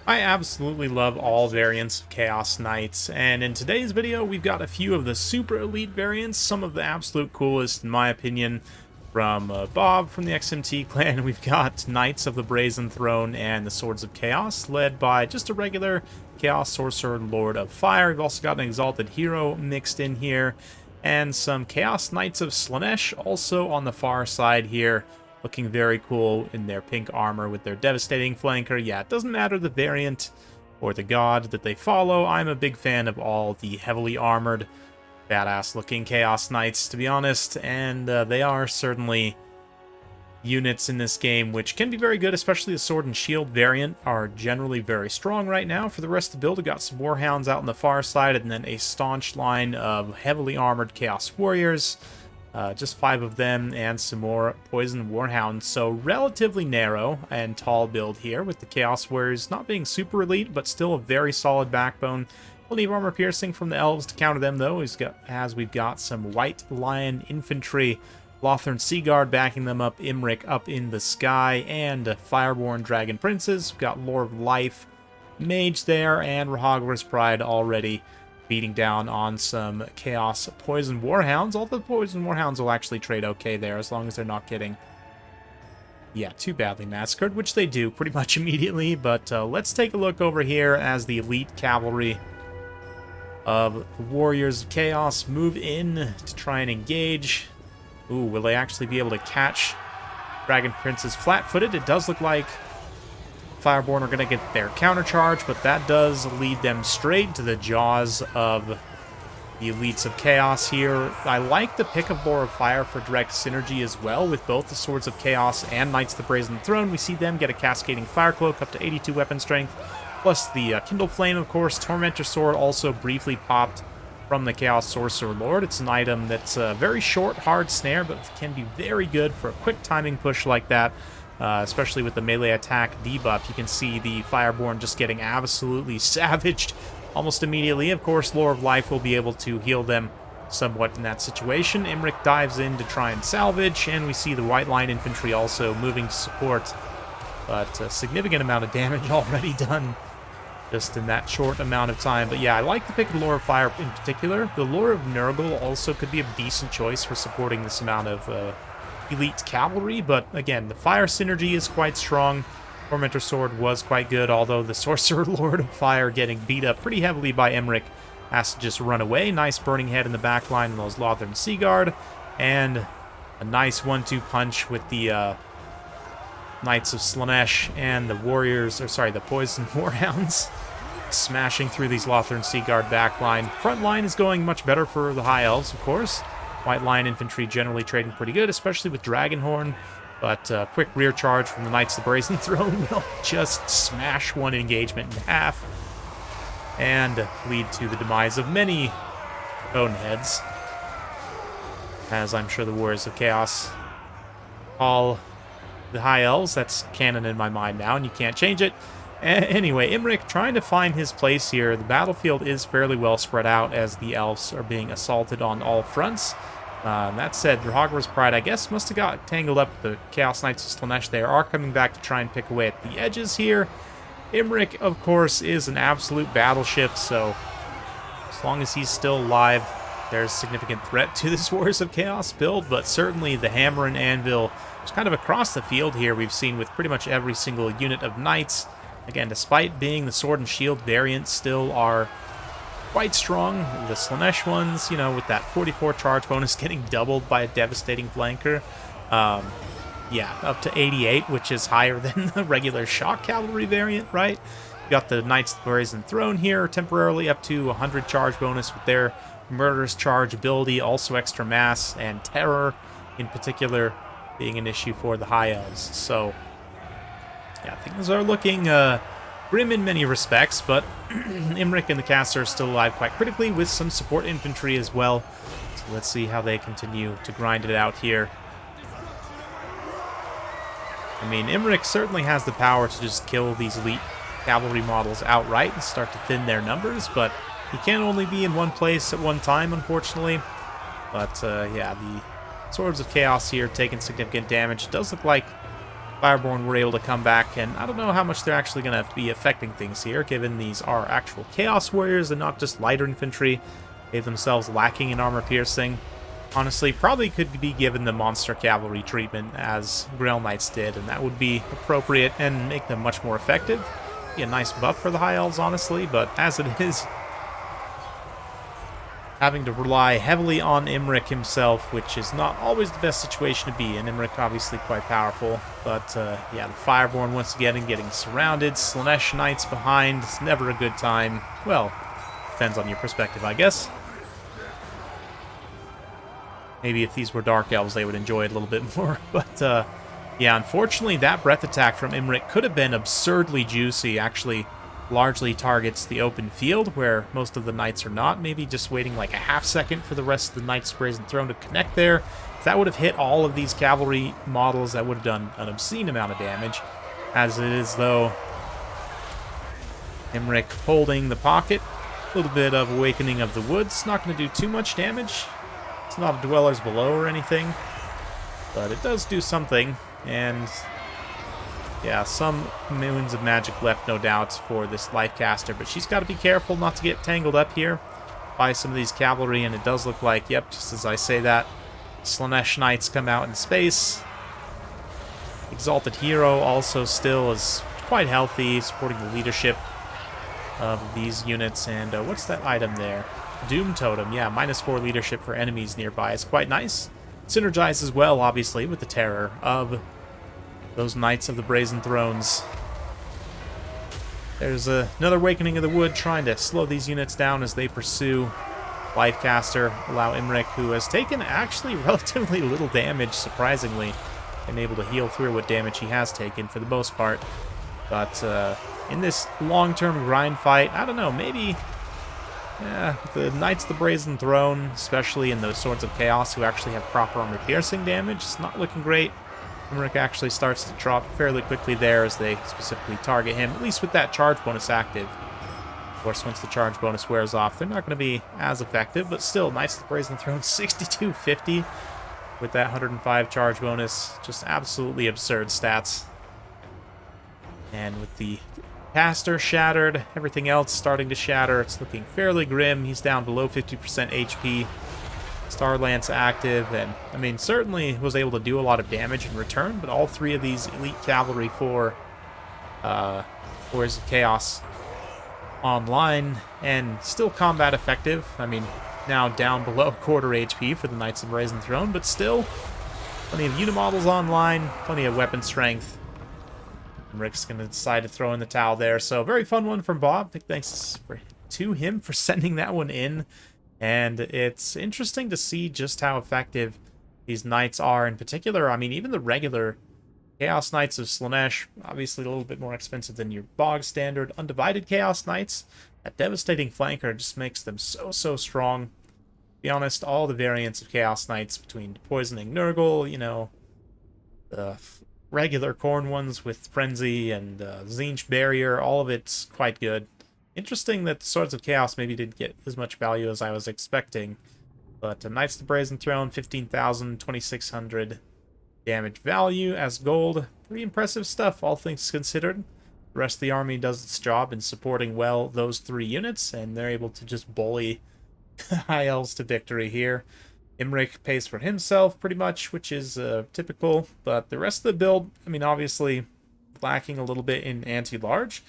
I absolutely love all variants of Chaos Knights, and in today's video we've got a few of the super elite variants, some of the absolute coolest in my opinion, from Bob from the XMT clan. We've got Knights of the Brazen Throne and the Swords of Chaos, led by just a regular Chaos Sorcerer Lord of Fire. We've also got an Exalted Hero mixed in here, and some Chaos Knights of Slaanesh also on the far side here, looking very cool in their pink armor with their devastating flanker. Yeah, it doesn't matter the variant or the god that they follow. I'm a big fan of all the heavily armored, badass looking Chaos Knights, to be honest, and they are certainly units in this game which can be very good, especially the Sword and Shield variant are generally very strong right now. For the rest of the build, we've got some Warhounds out on the far side, and then a staunch line of heavily armored Chaos Warriors. Just 5 of them, and some more Poison Warhounds. So relatively narrow and tall build here, with the Chaos Warriors not being super elite, but still a very solid backbone. We'll need armor piercing from the Elves to counter them, though, as we've got some White Lion Infantry, Lothern Seaguard backing them up, Imric up in the sky, and Fireborn Dragon Princes. We've got Lore of Life, Mage there, and Rahagwar's Pride already beating down on some Chaos Poison Warhounds. All the Poison Warhounds will actually trade okay there, as long as they're not getting, too badly massacred, which they do pretty much immediately. But let's take a look over here as the elite cavalry of the Warriors of Chaos move in to try and engage. Ooh, will they actually be able to catch Dragon Princes flat-footed? It does look like Fireborn are going to get their countercharge, but that does lead them straight to the jaws of the Elites of Chaos here. I like the pick of Lore of Fire for direct synergy as well, with both the Swords of Chaos and Knights of the Brazen Throne. We see them get a Cascading Fire Cloak up to 82 weapon strength, plus the Kindle Flame, of course. Tormentor Sword also briefly popped from the Chaos Sorcerer Lord. It's an item that's a very short, hard snare, but can be very good for a quick timing push like that. Especially with the melee attack debuff. You can see the Fireborn just getting absolutely savaged almost immediately. Of course, Lore of Life will be able to heal them somewhat in that situation. Imric dives in to try and salvage, and we see the White Line Infantry also moving to support. But a significant amount of damage already done just in that short amount of time. But yeah, I like the pick of Lore of Fire in particular. The Lore of Nurgle also could be a decent choice for supporting this amount of elite cavalry, but again, the fire synergy is quite strong. Tormentor Sword was quite good, although the Sorcerer Lord of Fire getting beat up pretty heavily by Imric has to just run away. Nice Burning Head in the back line and those Lothern Seaguard, and a nice 1-2 punch with the Knights of Slaanesh and the the Poison Warhounds smashing through these Lothern Seaguard backline. Front line is going much better for the High Elves, of course. White Line Infantry generally trading pretty good, especially with Dragonhorn, but quick rear charge from the Knights of the Brazen Throne will just smash one engagement in half and lead to the demise of many boneheads, as I'm sure the Warriors of Chaos call the High Elves. That's canon in my mind now, and you can't change it. Anyway, Imric trying to find his place here. The battlefield is fairly well spread out as the Elves are being assaulted on all fronts. That said, Rahagwar's Pride, I guess, must have got tangled up with the Chaos Knights of Slaanesh. They are coming back to try and pick away at the edges here. Imric, of course, is an absolute battleship, so as long as he's still alive, there's significant threat to this Warriors of Chaos build, but certainly the Hammer and Anvil is kind of across the field here. We've seen with pretty much every single unit of Knights. Again, despite being the Sword and Shield variant, still are quite strong. The Slaanesh ones, with that 44 charge bonus getting doubled by a devastating flanker. Up to 88, which is higher than the regular Shock Cavalry variant, right? You got the Knights of the Brazen Throne here, temporarily up to 100 charge bonus with their Murderous Charge ability, also extra mass, and Terror in particular being an issue for the High Elves. So yeah, things are looking grim in many respects, but Imric and the caster are still alive quite critically with some support infantry as well. So let's see how they continue to grind it out here. I mean, Imric certainly has the power to just kill these elite cavalry models outright and start to thin their numbers, but he can only be in one place at one time, unfortunately. But yeah, the Swords of Chaos here taking significant damage. It does look like Fireborn were able to come back, and I don't know how much they're actually going to be affecting things here, given these are actual Chaos Warriors and not just lighter infantry. They themselves lacking in armor piercing. Honestly, probably could be given the monster cavalry treatment as Grail Knights did, and that would be appropriate and make them much more effective. Be a nice buff for the High Elves, honestly, but as it is, having to rely heavily on Imric himself, which is not always the best situation to be in. Imric obviously quite powerful, but yeah, the Fireborn once again getting surrounded. Slaanesh Knights behind, it's never a good time. Well, depends on your perspective, I guess. Maybe if these were Dark Elves, they would enjoy it a little bit more, but yeah, unfortunately, that breath attack from Imric could have been absurdly juicy. Actually, largely targets the open field where most of the knights are not. Maybe just waiting like a half second for the rest of the Knight's Brazen Throne to connect there. If that would have hit all of these cavalry models, that would have done an obscene amount of damage. As it is, though, Imric holding the pocket. A little bit of Awakening of the Woods. Not going to do too much damage. It's not a Dwellers Below or anything, but it does do something. And yeah, some moons of magic left, no doubt, for this Lifecaster, but she's got to be careful not to get tangled up here by some of these cavalry, and it does look like, yep, just as I say that, Slaanesh Knights come out in space. Exalted Hero also still is quite healthy, supporting the leadership of these units, and what's that item there? Doom Totem, yeah, -4 leadership for enemies nearby is quite nice. Synergizes well, obviously, with the terror of those Knights of the Brazen Thrones. There's another Awakening of the Wood trying to slow these units down as they pursue Lifecaster, allow Imric, who has taken actually relatively little damage, surprisingly, and able to heal through what damage he has taken for the most part. But in this long-term grind fight, I don't know, maybe the Knights of the Brazen Throne, especially in those Swords of Chaos who actually have proper armor-piercing damage, it's not looking great. Imric actually starts to drop fairly quickly there as they specifically target him, at least with that charge bonus active. Of course, once the charge bonus wears off, they're not going to be as effective, but still, Knights of the Brazen Throne, 6250 with that 105 charge bonus. Just absolutely absurd stats. And with the caster shattered, everything else starting to shatter, it's looking fairly grim. He's down below 50% HP. Star Lance active, and I mean, certainly was able to do a lot of damage in return, but all three of these elite cavalry for Warriors of Chaos online, and still combat effective. I mean, now down below quarter HP for the Knights of the Brazen Throne, but still plenty of unimodels online, plenty of weapon strength. Rick's going to decide to throw in the towel there, so very fun one from Bob. Big thanks to him for sending that one in. And it's interesting to see just how effective these knights are in particular. I mean, even the regular Chaos Knights of Slaanesh, obviously a little bit more expensive than your bog standard Undivided Chaos Knights. That devastating flanker just makes them so strong. To be honest, all the variants of Chaos Knights between Poisoning Nurgle, you know, the regular Khorne ones with Frenzy and Tzeentch Barrier, all of it's quite good. Interesting that the Swords of Chaos maybe didn't get as much value as I was expecting. But Knights of the Brazen Throne, 15,000, 2,600 damage value as gold. Pretty impressive stuff, all things considered. The rest of the army does its job in supporting well those three units, and they're able to just bully High Elves to victory here. Imric pays for himself, pretty much, which is typical. But the rest of the build, I mean, obviously lacking a little bit in anti-large.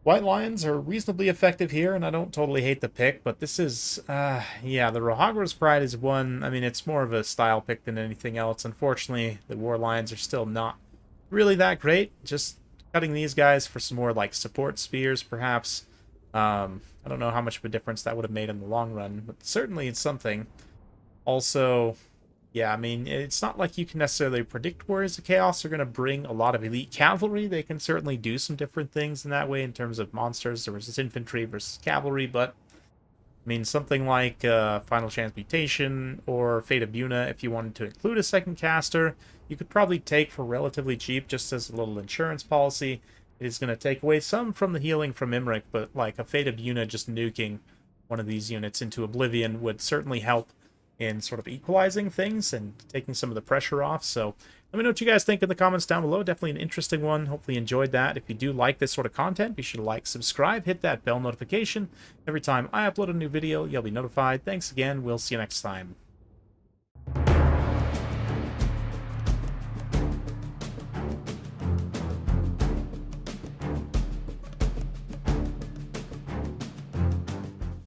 White Lions are reasonably effective here, and I don't totally hate the pick, but this is, yeah, the Rohagros Pride is one. I mean, it's more of a style pick than anything else. Unfortunately, the War Lions are still not really that great. Just cutting these guys for some more, like, support spears, perhaps. I don't know how much of a difference that would have made in the long run, but certainly it's something. Also, yeah, I mean, it's not like you can necessarily predict Warriors of Chaos are going to bring a lot of elite cavalry. They can certainly do some different things in that way in terms of monsters versus infantry versus cavalry, but, I mean, something like Final Transmutation or Fate of Buna, if you wanted to include a second caster, you could probably take for relatively cheap just as a little insurance policy. It is going to take away some from the healing from Imric, but like a Fate of Buna just nuking one of these units into oblivion would certainly help in sort of equalizing things and taking some of the pressure off. So let me know what you guys think in the comments down below. Definitely an interesting one. Hopefully you enjoyed that. If you do like this sort of content, be sure to like, subscribe, hit that bell notification. Every time I upload a new video, you'll be notified. Thanks again. We'll see you next time.